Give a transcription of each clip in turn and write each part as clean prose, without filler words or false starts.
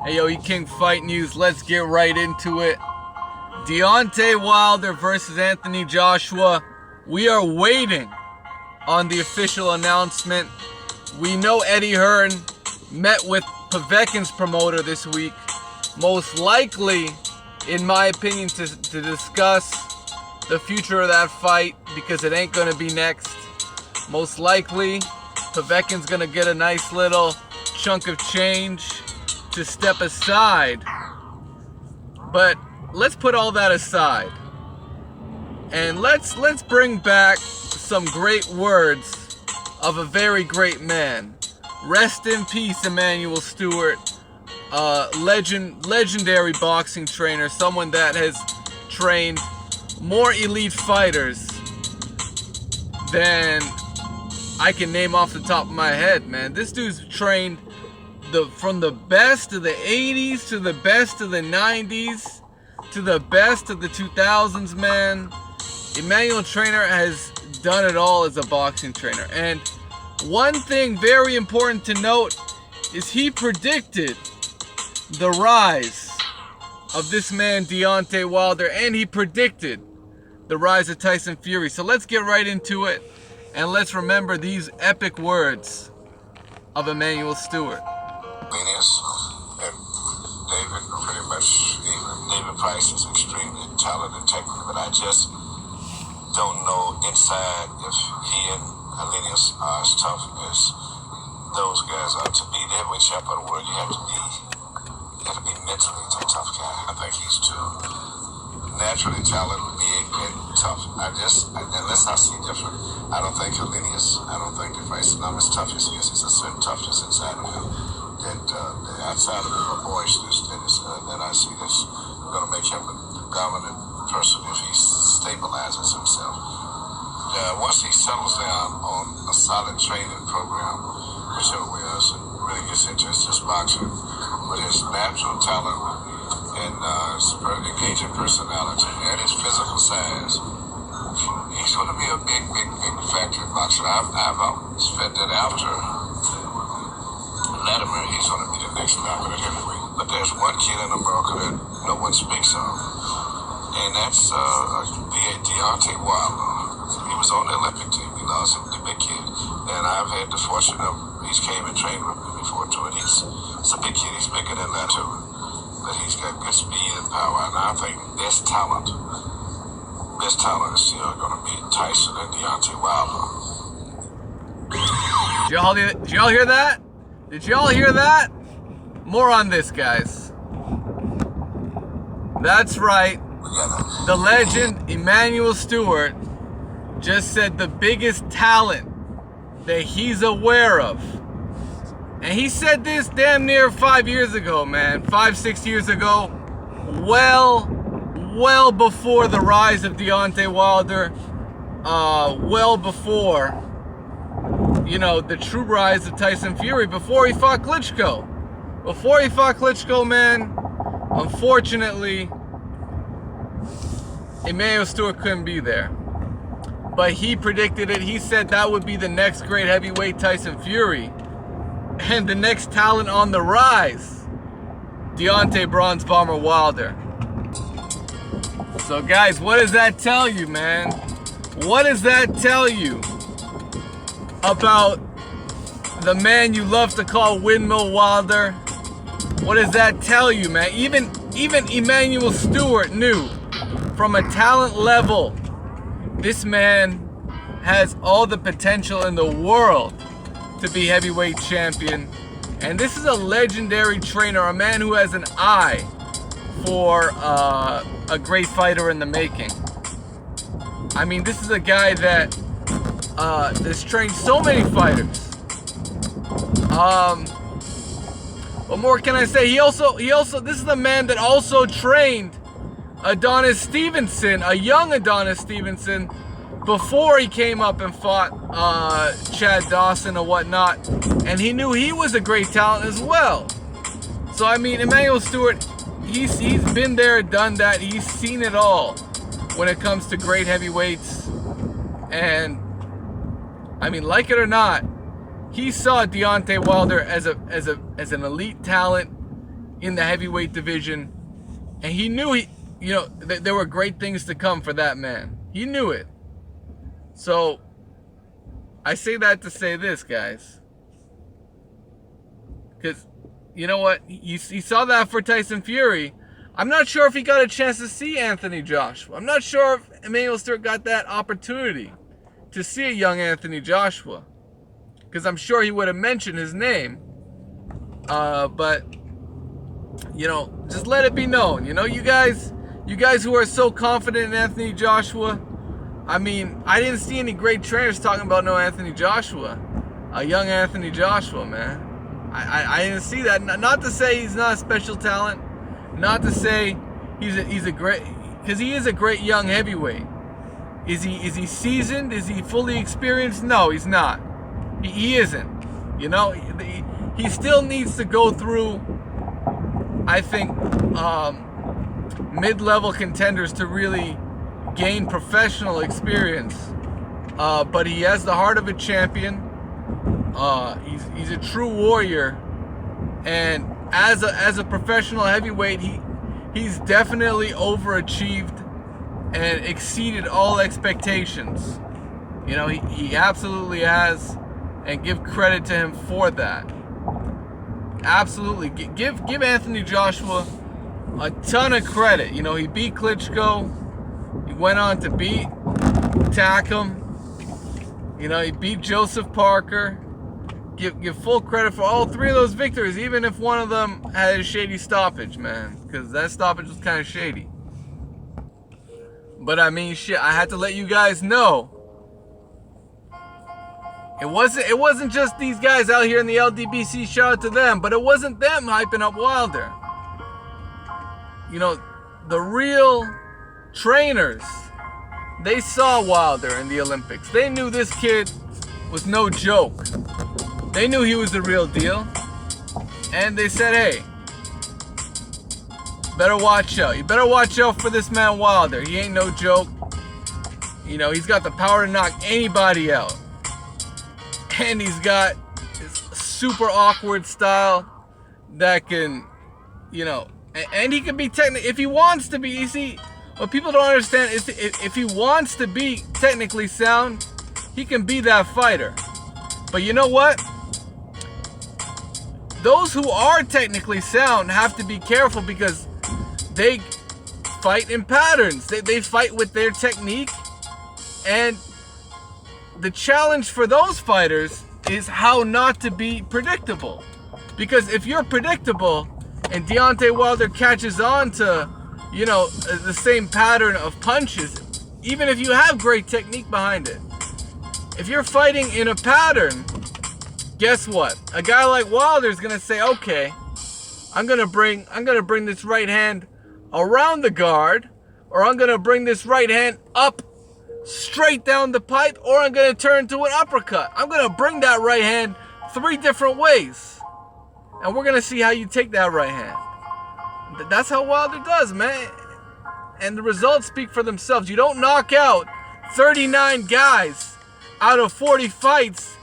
Hey yo, E-King Fight News, let's get right into it. Deontay Wilder versus Anthony Joshua. We are waiting on the official announcement. We know Eddie Hearn met with Povetkin's promoter this week, most likely, in my opinion, to discuss the future of that fight, because it ain't going to be next. Most likely, Povetkin's going to get a nice little chunk of change to step aside. But let's put all that aside. And let's bring back some great words of a very great man. Rest in peace, Emanuel Stewart. Legendary boxing trainer, someone that has trained more elite fighters than I can name off the top of my head, man. This dude's trained from the best of the 80s to the best of the 90s to the best of the 2000s, man. Emanuel Trainer has done it all as a boxing trainer. And one thing very important to note is he predicted the rise of this man Deontay Wilder, and he predicted the rise of Tyson Fury. So let's get right into it, and let's remember these epic words of Emanuel Stewart. And David pretty much, David Price is extremely talented technically, but I just don't know inside if he and Helenius are as tough as those guys are. To be the heavyweight champion of the world, you have to be mentally a tough guy. I think he's too naturally talented, big, and tough. Unless I see different, I don't think Helenius, I don't think if Price is not as tough as he is, there's a certain toughness inside of him that outside of the boyishness that I see that's going to make him a dominant person if he stabilizes himself. Once he settles down on a solid training program, whichever way else, and really gets into his just boxing, with his natural talent and his engaging personality and his physical size, he's going to be a big factor in boxing. I've said that after Latimer, he's going to be the next dominant heavyweight. But there's one kid in America that no one speaks of, and that's Deontay Wilder. He was on the Olympic team. He lost him, the big kid. And I've had the fortune of, he's came and trained with me before too, and he's a big kid. He's bigger than that too. But he's got good speed and power, and I think best talent is still going to be Tyson and Deontay Wilder. Did y'all hear that? Did y'all hear that? More on this, guys. That's right. The legend Emanuel Stewart just said the biggest talent that he's aware of. And he said this damn near 5 years ago, man. 5-6 years ago. Well before the rise of Deontay Wilder. Well before, the true rise of Tyson Fury, before he fought Klitschko. Before he fought Klitschko, man, unfortunately, Emanuel Stewart couldn't be there. But he predicted it. He said that would be the next great heavyweight, Tyson Fury. And the next talent on the rise, Deontay Bronze Bomber Wilder. So guys, what does that tell you, man? What does that tell you about the man you love to call Windmill Wilder? What does that tell you, man? Even Emanuel Stewart knew from a talent level, this man has all the potential in the world to be heavyweight champion. And this is a legendary trainer, a man who has an eye for a great fighter in the making. I mean, this is a guy that has trained so many fighters. What more can I say? He also this is the man that also trained Adonis Stevenson, a young Adonis Stevenson, before he came up and fought Chad Dawson or whatnot, and he knew he was a great talent as well. So I mean, Emanuel Stewart, he's been there, done that. He's seen it all when it comes to great heavyweights. And I mean, like it or not, he saw Deontay Wilder as an elite talent in the heavyweight division, and he knew there were great things to come for that man. He knew it. So I say that to say this, guys, because you know what, he saw that for Tyson Fury. I'm not sure if he got a chance to see Anthony Joshua. I'm not sure if Emmanuel Stewart got that opportunity to see a young Anthony Joshua, because I'm sure he would have mentioned his name. But just let it be known. You guys who are so confident in Anthony Joshua. I mean, I didn't see any great trainers talking about no Anthony Joshua, a young Anthony Joshua, man. I didn't see that. Not to say he's not a special talent. Not to say he's a great, because he is a great young heavyweight. Is he seasoned? Is he fully experienced? No, he's not. He isn't. He still needs to go through, I think, mid-level contenders to really gain professional experience. But he has the heart of a champion. He's a true warrior, and as a professional heavyweight, he's definitely overachieved and exceeded all expectations. He absolutely has, and give credit to him for that. Absolutely, give Anthony Joshua a ton of credit. He beat Klitschko. He went on to beat Takam. He beat Joseph Parker. Give full credit for all three of those victories, even if one of them had a shady stoppage, man, because that stoppage was kind of shady. But I mean, shit, I had to let you guys know. It wasn't just these guys out here in the LDBC, shout out to them, but it wasn't them hyping up Wilder. The real trainers, they saw Wilder in the Olympics. They knew this kid was no joke. They knew he was the real deal. And they said, hey, better watch out. You better watch out for this man Wilder. He ain't no joke. He's got the power to knock anybody out. And he's got this super awkward style that can, and he can be technically, if he wants to be, you see, what people don't understand is if he wants to be technically sound, he can be that fighter. But you know what? Those who are technically sound have to be careful, because they fight in patterns. They fight with their technique. And the challenge for those fighters is how not to be predictable. Because if you're predictable and Deontay Wilder catches on to, the same pattern of punches, even if you have great technique behind it, if you're fighting in a pattern, guess what? A guy like Wilder is gonna say, okay, I'm gonna bring this right hand around the guard, or I'm gonna bring this right hand up straight down the pipe, or I'm gonna turn to an uppercut. I'm gonna bring that right hand 3 different ways, and we're gonna see how you take that right hand. That's how Wilder does, man. And the results speak for themselves. You don't knock out 39 guys out of 40 fights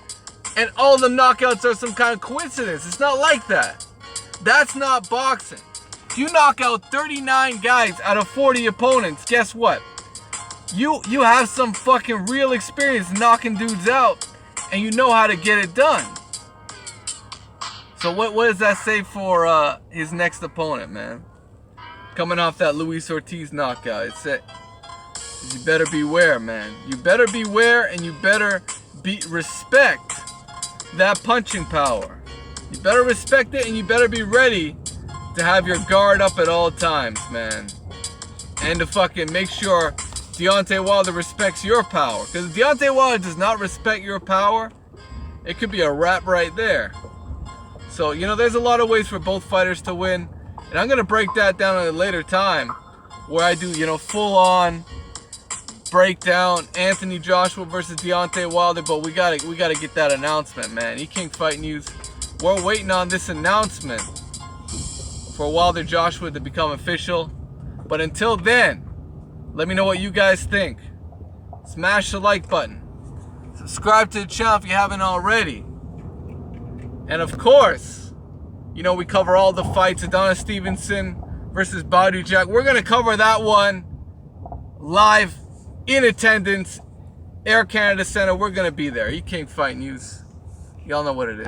and all the knockouts are some kind of coincidence. It's not like that. That's not boxing. If you knock out 39 guys out of 40 opponents, guess what? You have some fucking real experience knocking dudes out, and you know how to get it done. So what does that say for his next opponent, man? Coming off that Luis Ortiz knockout, it said, you better beware, man. You better beware, and you better respect that punching power. You better respect it, and you better be ready to have your guard up at all times, man. And to fucking make sure Deontay Wilder respects your power. Because if Deontay Wilder does not respect your power, it could be a wrap right there. So, there's a lot of ways for both fighters to win. And I'm going to break that down at a later time, where I do, full-on breakdown Anthony Joshua versus Deontay Wilder. But we gotta get that announcement, man. King Fight News, we're waiting on this announcement for Wilder Joshua to become official. But until then, let me know what you guys think. Smash the like button. Subscribe to the channel if you haven't already. And of course, You know, we cover all the fights. Adonis Stevenson versus Badou Jack. We're going to cover that one live, in attendance, Air Canada Center. We're going to be there. King Fight News. Y'all know what it is.